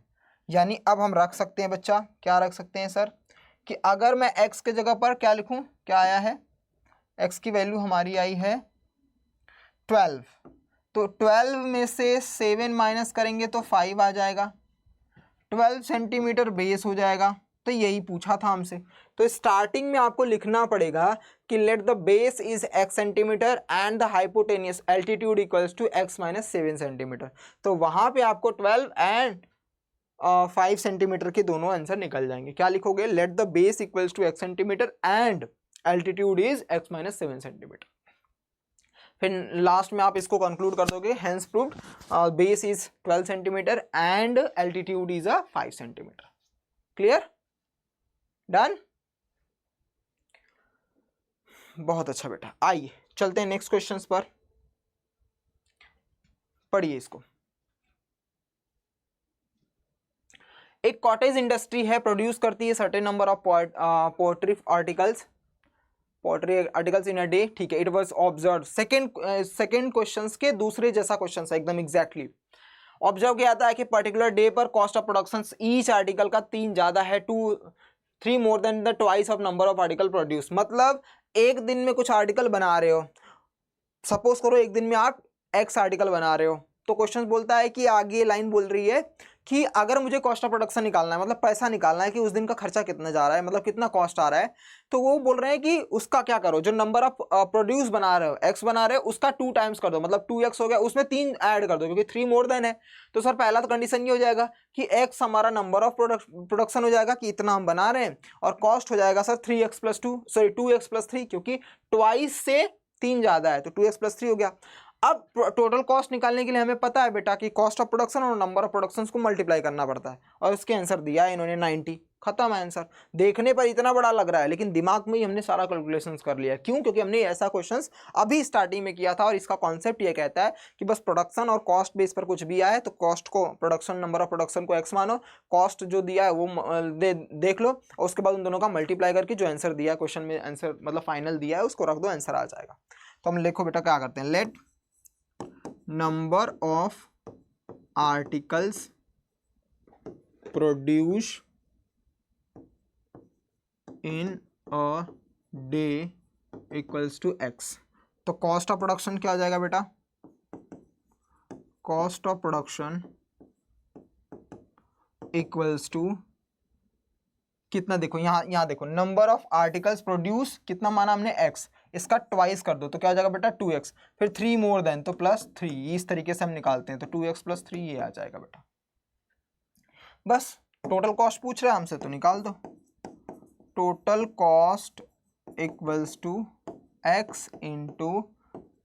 यानी अब हम रख सकते हैं बच्चा, क्या रख सकते हैं सर, कि अगर मैं x के जगह पर क्या लिखूं, क्या आया है, x की वैल्यू हमारी आई है 12, तो 12 में से 7 माइनस करेंगे तो 5 आ जाएगा, 12 सेंटीमीटर बेस हो जाएगा। तो यही पूछा था हमसे। तो स्टार्टिंग में आपको लिखना पड़ेगा कि let the base is x centimetre and the hypotenuse altitude equals to x minus 7 centimetre. तो वहां पे आपको 12 एंड 5 सेंटीमीटर के दोनों आंसर निकल जाएंगे। क्या लिखोगे, let the base equals to x centimetre and altitude is x minus 7 centimetre. फिर लास्ट में आप इसको कंक्लूड कर दोगे, hence proved base is 12 centimetre and altitude is 5 centimetre. Clear, done, बहुत अच्छा बेटा। आइए चलते हैं नेक्स्ट क्वेश्चंस पर, पढ़िए इसको। एक कॉटेज इंडस्ट्री है, प्रोड्यूस करती है certain number of poetry articles in a day, ठीक है। It was observe, second questions के दूसरे जैसा क्वेश्चन है एकदम एग्जैक्टली। ऑब्जर्व किया था कि पर्टिकुलर डे पर cost of production each article का 3 ज्यादा है, 3 more than the twice of number of article produce. मतलब एक दिन में कुछ आर्टिकल बना रहे हो, सपोज करो एक दिन में आप x आर्टिकल बना रहे हो, तो क्वेश्चन बोलता है कि आगे लाइन बोल रही है कि अगर मुझे कॉस्ट ऑफ प्रोडक्शन निकालना है, मतलब पैसा निकालना है कि उस दिन का खर्चा कितना जा रहा है, मतलब कितना कॉस्ट आ रहा है, तो वो बोल रहे हैं कि उसका क्या करो, जो नंबर ऑफ प्रोड्यूस बना रहे हो, x बना रहे हो, उसका 2 टाइम्स कर दो, मतलब 2x हो गया, उसमें 3 ऐड कर दो क्योंकि 3 मोर देन है। तो सर पहला तो कंडीशन ये हो जाएगा कि x हमारा नंबर ऑफ प्रोडक्शन हो जाएगा कि इतना हम बना रहे हैं, और कॉस्ट हो जाएगा sir 3x plus 2, sorry 2x plus 3, क्योंकि ट्वाइस से 3 ज्यादा है, तो 2x प्लस 3 हो गया। अब टोटल कॉस्ट निकालने के लिए हमें पता है बेटा कि कॉस्ट ऑफ प्रोडक्शन और नंबर ऑफ प्रोडक्शन को मल्टीप्लाई करना पड़ता है, और इसके आंसर दिया है इन्होंने 90। खत्म है आंसर। देखने पर इतना बड़ा लग रहा है, लेकिन दिमाग में ही हमने सारा कैलकुलेशंस कर लिया। क्यों? क्योंकि हमने ऐसा क्वेश्चंस अभी स्टार्टिंग में किया था, और इसका कॉन्सेप्ट ये कहता है कि बस प्रोडक्शन और कॉस्ट बेस पर कुछ भी आए तो कॉस्ट को प्रोडक्शन, नंबर ऑफ प्रोडक्शन को एक्स मानो, कॉस्ट जो दिया है वो देख लो, और उसके बाद उन दोनों का मल्टीप्लाई करके जो आंसर दिया है क्वेश्चन में, आंसर मतलब फाइनल दिया है उसको रख दो, आंसर आ जाएगा। तो हम लिखो बेटा, क्या करते हैं, late number of articles produced in a day equals to x। तो कॉस्ट ऑफ प्रोडक्शन क्या आ जाएगा बेटा, cost of production equals to कितना, देखो यहाँ देखो, नंबर ऑफ आर्टिकल्स प्रोड्यूस कितना माना हमने x, इसका ट्वाइस कर दो तो क्या आ जाएगा बेटा 2x, फिर 3 मोर देन तो प्लस 3, इस तरीके से हम निकालते हैं, तो 2x प्लस 3 ये आ जाएगा बेटा। बस टोटल कॉस्ट पूछ रहा है हमसे तो निकाल दो, total cost equals to x into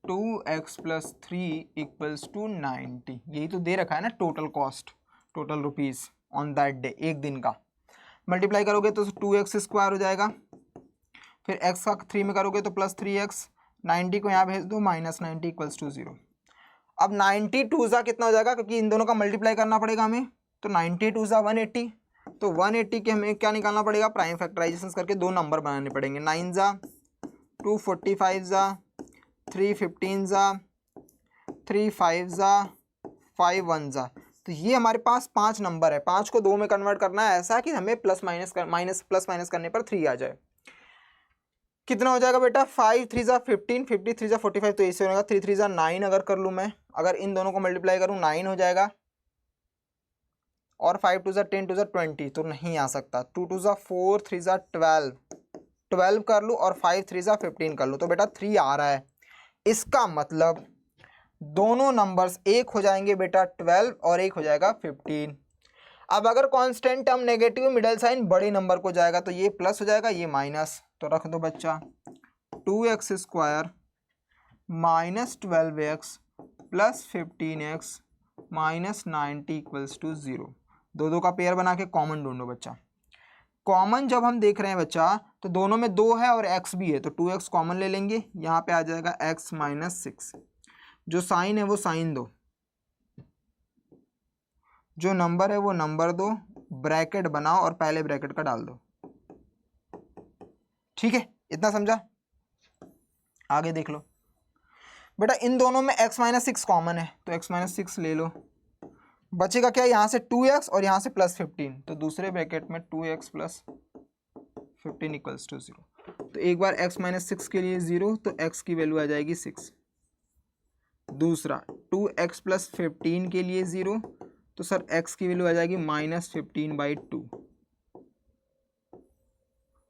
2x plus 3 equals to 90। यही तो दे रखा है ना total cost, total rupees on that day, एक दिन का। मल्टीप्लाई करोगे तो 2x स्क्वायर हो जाएगा, फिर x का 3 में करोगे तो प्लस 3x, 90 को यहाँ भेज दो, माइनस 90 इक्वल्स टू 0। अब 90 टू ज़ा कितना हो जाएगा, क्योंकि इन दोनों का मल्टीप्लाई करना पड़ेगा हमें, तो 90 टू ज़ा 180, तो 180 के हमें क्या निकालना पड़ेगा, प्राइम फैक्टराइजेशन करके 2 नंबर बनाने पड़ेंगे, 9 ज़ा 2, 45 ज़ा 3, 15 ज़ा 3, 5 ज़ा 5, 1 ज़ा। तो ये हमारे पास 5 नंबर है, 5 को 2 में कन्वर्ट करना है ऐसा कि हमें प्लस माइनस करने पर 3 आ जाए। कितना हो जाएगा बेटा, 5 3 ज़ा 15, 50 3 ज़ा 45, तो ऐसे होगा 3 3 ज़ा 9 अगर कर लूँ मैं, अगर इन दोनों को मल्टीप्लाई करूँ 9 हो जाएगा, और 5 2 ज़ा 10 2 ज़ा 20 तो नहीं आ सकता, 2 2 ज़ा 4 3 ज़ा 12 कर लूँ, और 5 3 ज़ा 15 कर लूँ, तो बेटा 3 आ रहा है। इसका मतलब दोनों नंबर्स एक हो जाएंगे बेटा 12 और एक हो जाएगा 15। अब अगर constant term negative, middle sign बड़े नंबर को जाएगा, तो ये प्लस हो जाएगा, ये माइनस, तो रख दो बच्चा 2x square minus 12x plus 15x minus 90 equals to 0। दो का पेयर बना के कॉमन ढूंढो बच्चा, कॉमन जब हम देख रहे हैं बच्चा तो दोनों में 2 है और x भी है, तो 2x कॉमन ले लेंगे, यहाँ पे आ जाएगा x माइनस 6। जो साइन है वो साइन दो, जो नंबर है वो नंबर दो, ब्रैकेट बनाओ और पहले ब्रैकेट का डाल दो। ठीक है, इतना समझा? आगे देख लो बेटा, इन दोनों में x माइनस 6 कॉमन है, तो x माइनस 6 ले लो। बचेगा क्या, यहाँ से 2x और यहाँ से प्लस 15, तो दूसरे ब्रैकेट में 2x प्लस 15 इक्वल्स टू 0। तो एक बार x माइनस 6 के लिए 0, तो x की वैल्यू आ जाएगी 6। दूसरा 2x प्लस 15 के लिए 0, तो सर x की वैल्यू आ जाएगी माइनस 15/2,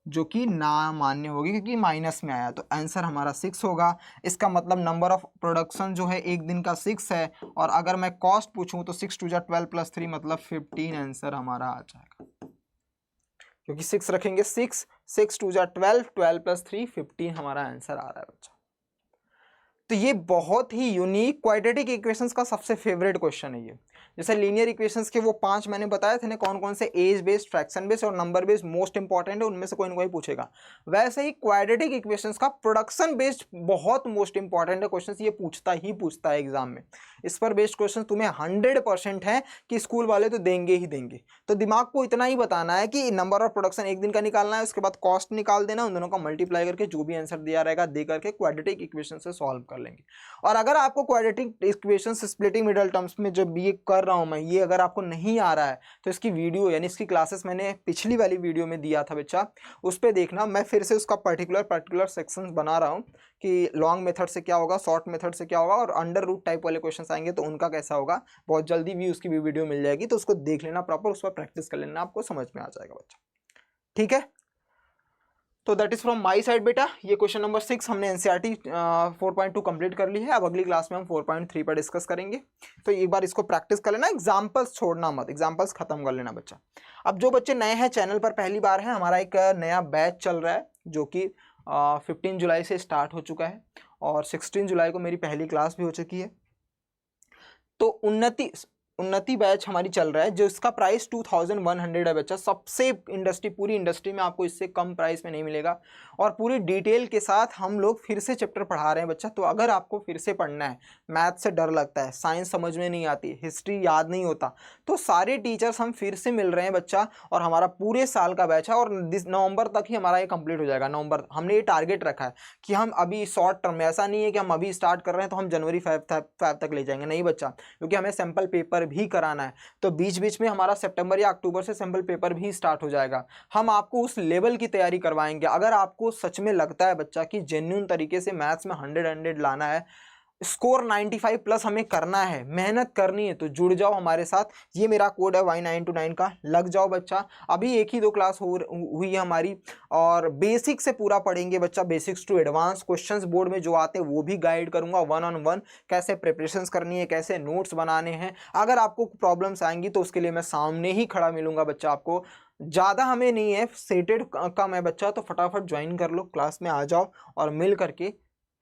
जो कि ना मान्य होगी क्योंकि माइनस में आया, तो आंसर हमारा 6 होगा। इसका मतलब नंबर ऑफ प्रोडक्शन जो है एक दिन का 6 है, और अगर मैं कॉस्ट पूछूं तो 6 2 12 प्लस 3 मतलब 15 आंसर हमारा आ जाएगा, क्योंकि 6 रखेंगे 6 2 12 12 प्लस 3 15 हमारा आंसर आ रहा है बच्चा। तो ये बहुत ही यूनिक क्वाड्रेटिक इक्वेशंस का सबसे फेवरेट क्वेश्चन है ये। जैसे लीनियर इक्वेशंस के वो 5 मैंने बताया थे ना, कौन कौन से, एज बेस्ड, फ्रैक्शन बेस्ड और नंबर बेस्ड मोस्ट इंपॉर्टेंट है, उनमें से कोई ना कोई पूछेगा। वैसे ही क्वाड्रेटिक इक्वेशंस का प्रोडक्शन बेस्ड बहुत मोस्ट इंपॉर्टेंट है क्वेश्चन, ये पूछता है एग्जाम में। इस पर बेस्ड क्वेश्चन तुम्हें 100% है कि स्कूल वाले तो देंगे ही देंगे। तो दिमाग को इतना ही बताना है कि नंबर ऑफ प्रोडक्शन एक दिन का निकालना है, उसके बाद कॉस्ट निकाल देना, उन दोनों का मल्टीप्लाई करके जो भी आंसर दिया रहेगा दे करके क्वाड्रेटिक इक्वेशन से सॉल्व कर लेंगे। और अगर आपको quadratic equation splitting middle terms में जब ये कर रहा हूं मैं, ये अगर आपको नहीं आ रहा है तो इसकी वीडियो यानी इसकी क्लासेस मैंने पिछली वाली वीडियो में दिया था बच्चा, उस पर देखना। मैं फिर से उसका पर्टिकुलर सेक्शंस बना रहा हूं कि लॉन्ग मेथड से क्या होगा, शॉर्ट मेथड से क्या होगा, और अंडर रूट टाइप वाले क्वेश्चंस आएंगे तो उनका कैसा होगा। बहुत जल्दी भी उसकी भी वीडियो मिल जाएगी, तो उसको देख लेना प्रॉपर, उस पर प्रैक्टिस कर लेना, आपको समझ में आ जाएगा बच्चा। ठीक है, तो that is from my side बेटा। ये क्वेश्चन नंबर 6 हमने एनसीईआरटी 4.2 कंप्लीट कर ली है। अब अगली क्लास में हम 4.3 पर डिस्कस करेंगे, तो एक बार इसको प्रैक्टिस कर लेना, एग्जाम्पल्स छोड़ना मत, एग्जाम्पल्स खत्म कर लेना बच्चा। अब जो बच्चे नए हैं, चैनल पर पहली बार है, हमारा एक नया बैच चल रहा है जो कि 15 जुलाई से स्टार्ट हो चुका है, और 16 जुलाई को मेरी पहली क्लास भी हो चुकी है। तो उन्नति बैच हमारी चल रहा है, जो इसका प्राइस 2100 है बच्चा। सबसे पूरी इंडस्ट्री में आपको इससे कम प्राइस में नहीं मिलेगा, और पूरी डिटेल के साथ हम लोग फिर से चैप्टर पढ़ा रहे हैं बच्चा। तो अगर आपको फिर से पढ़ना है, मैथ से डर लगता है, साइंस समझ में नहीं आती, हिस्ट्री याद नहीं होता, तो सारे टीचर्स हम फिर से मिल रहे हैं बच्चा, और हमारा पूरे साल का बैच है, और नवंबर तक ही हमारा ये कंप्लीट हो जाएगा। नवंबर हमने ये टारगेट रखा है कि हम अभी शॉर्ट टर्म में, ऐसा नहीं है कि हम अभी स्टार्ट कर रहे हैं तो हम जनवरी 5 तक ले जाएंगे, नहीं बच्चा, क्योंकि हमें सैंपल पेपर भी कराना है। तो बीच बीच में हमारा सितंबर या अक्टूबर से सैंपल पेपर भी स्टार्ट हो जाएगा। हम आपको उस लेवल की तैयारी करवाएंगे। अगर आपको सच में लगता है बच्चा कि जेन्युइन तरीके से मैथ्स में 100 लाना है, स्कोर 95 प्लस हमें करना है, मेहनत करनी है, तो जुड़ जाओ हमारे साथ। ये मेरा कोड है Y929 का, लग जाओ बच्चा। अभी 1 ही 2 क्लास हुई है हमारी, और बेसिक से पूरा पढ़ेंगे बच्चा, basics to advance. Questions board में जो आते हैं वो भी गाइड करूंगा 1-on-1, कैसे प्रिपरेशंस करनी है, कैसे नोट्स बनाने हैं। अगर आपको प्रॉब्लम्स आएंगी तो उसके लिए मैं सामने ही खड़ा मिलूंगा बच्चा। आपको ज़्यादा हमें नहीं है, सेटेड कम है बच्चा, तो फटाफट ज्वाइन कर लो, क्लास में आ जाओ और मिल करके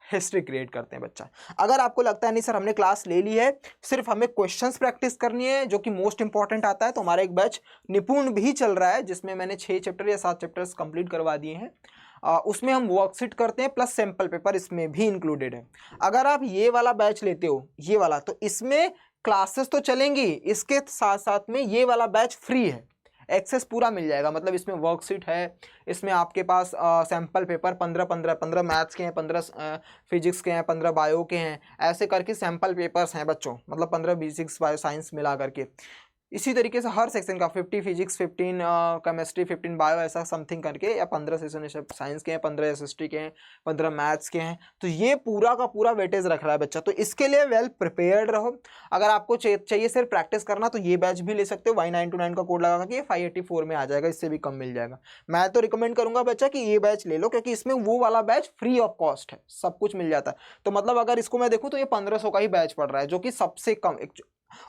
हिस्ट्री क्रिएट करते हैं बच्चा। अगर आपको लगता है नहीं सर हमने क्लास ले ली है, सिर्फ हमें क्वेश्चंस प्रैक्टिस करनी है जो कि मोस्ट इंपॉर्टेंट आता है, तो हमारा एक बैच निपुण भी चल रहा है, जिसमें मैंने 6 चैप्टर या 7 चैप्टर्स कंप्लीट करवा दिए हैं। उसमें हम वर्कशीट करते हैं, प्लस सैंपल पेपर इसमें भी इंक्लूडेड है। अगर आप ये वाला बैच लेते हो, ये वाला, तो इसमें क्लासेस तो चलेंगी, इसके साथ साथ में ये वाला बैच फ्री है, एक्सेस पूरा मिल जाएगा। मतलब इसमें वर्कशीट है, इसमें आपके पास सैंपल पेपर 15 मैथ्स के हैं, 15 फिजिक्स के हैं, 15 बायो के हैं, ऐसे करके सैंपल पेपर्स हैं बच्चों, मतलब 15 फिजिक्स बायो साइंस मिला करके। इसी तरीके से हर सेक्शन का 50 फिजिक्स, 15 केमिस्ट्री, 15 बायो, ऐसा समथिंग करके, या 15 सेक्शन साइंस के हैं, 15 एसएसटी के हैं, 15 मैथ्स के हैं। तो ये पूरा का पूरा वेटेज रख रहा है बच्चा, तो इसके लिए वेल प्रिपेयर्ड रहो। अगर आपको चाहिए सिर्फ प्रैक्टिस करना, तो ये बैच भी ले सकते हो। Y929 का कोड लगा के 584 में आ जाएगा, इससे भी कम मिल जाएगा। मैं तो रिकमेंड करूंगा बच्चा कि ये बैच ले लो, क्योंकि इसमें वो वाला बैच फ्री ऑफ कॉस्ट है, सब कुछ मिल जाता है। तो मतलब अगर इसको मैं देखूँ तो ये 1500 का ही बैच पड़ रहा है, जो कि सबसे कम।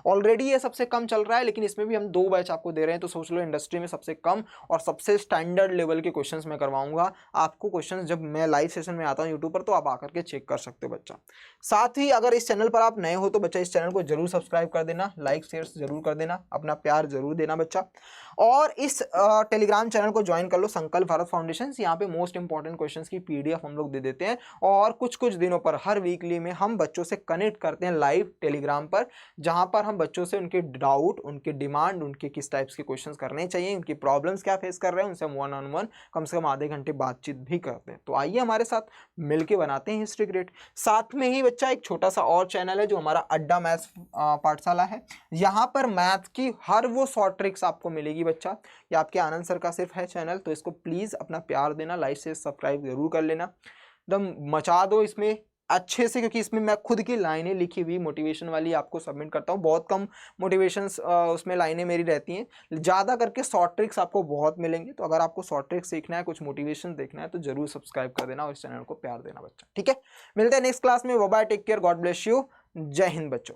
ऑलरेडी ये सबसे कम चल रहा है, लेकिन इसमें भी हम 2 बैच आपको दे रहे हैं, तो सोच लो इंडस्ट्री में सबसे कम और सबसे स्टैंडर्ड लेवल के क्वेश्चंस मैं करवाऊंगा आपको। क्वेश्चंस जब मैं लाइव सेशन में आता हूं यूट्यूब पर, तो आप आकर के चेक कर सकते हो बच्चा। साथ ही अगर इस चैनल पर आप नए हो तो बच्चा इस चैनल को जरूर सब्सक्राइब कर देना, लाइक शेयर जरूर कर देना, अपना प्यार जरूर देना बच्चा। और इस टेलीग्राम चैनल को ज्वाइन कर लो, संकल्प भारत फाउंडेशन। यहाँ पे मोस्ट इंपॉर्टेंट क्वेश्चंस की पीडीएफ हम लोग दे देते हैं, और कुछ कुछ दिनों पर हर वीकली में हम बच्चों से कनेक्ट करते हैं लाइव टेलीग्राम पर, जहां पर हम बच्चों से उनके डाउट, उनके डिमांड, उनके किस टाइप्स के क्वेश्चंस करने चाहिए, उनकी प्रॉब्लम्स क्या फेस कर रहे हैं, उनसे हम 1-on-1 कम से कम आधे घंटे बातचीत भी करते हैं। तो आइए हमारे साथ मिलके बनाते हैं हिस्ट्री ग्रेट। साथ में ही बच्चा एक छोटा सा और चैनल है जो हमारा अड्डा मैथ्स पाठशाला है। यहाँ पर मैथ की हर वो शॉर्ट ट्रिक्स आपको मिलेगी बच्चा। ये आपके आनंद सर का सिर्फ है चैनल, तो इसको प्लीज अपना प्यार देना, लाइक से सब्सक्राइब जरूर कर लेना, एकदम मचा दो इसमें अच्छे से, क्योंकि इसमें मैं खुद की लाइनें लिखी हुई मोटिवेशन वाली आपको सबमिट करता हूँ। बहुत कम मोटिवेशन उसमें लाइनें मेरी रहती हैं, ज़्यादा करके शॉर्ट ट्रिक्स आपको बहुत मिलेंगे। तो अगर आपको शॉर्ट ट्रिक्स सीखना है, कुछ मोटिवेशन देखना है, तो जरूर सब्सक्राइब कर देना और इस चैनल को प्यार देना बच्चा। ठीक है, मिलते हैं नेक्स्ट क्लास में। Bye bye, take care, God bless you, जय हिंद बच्चों।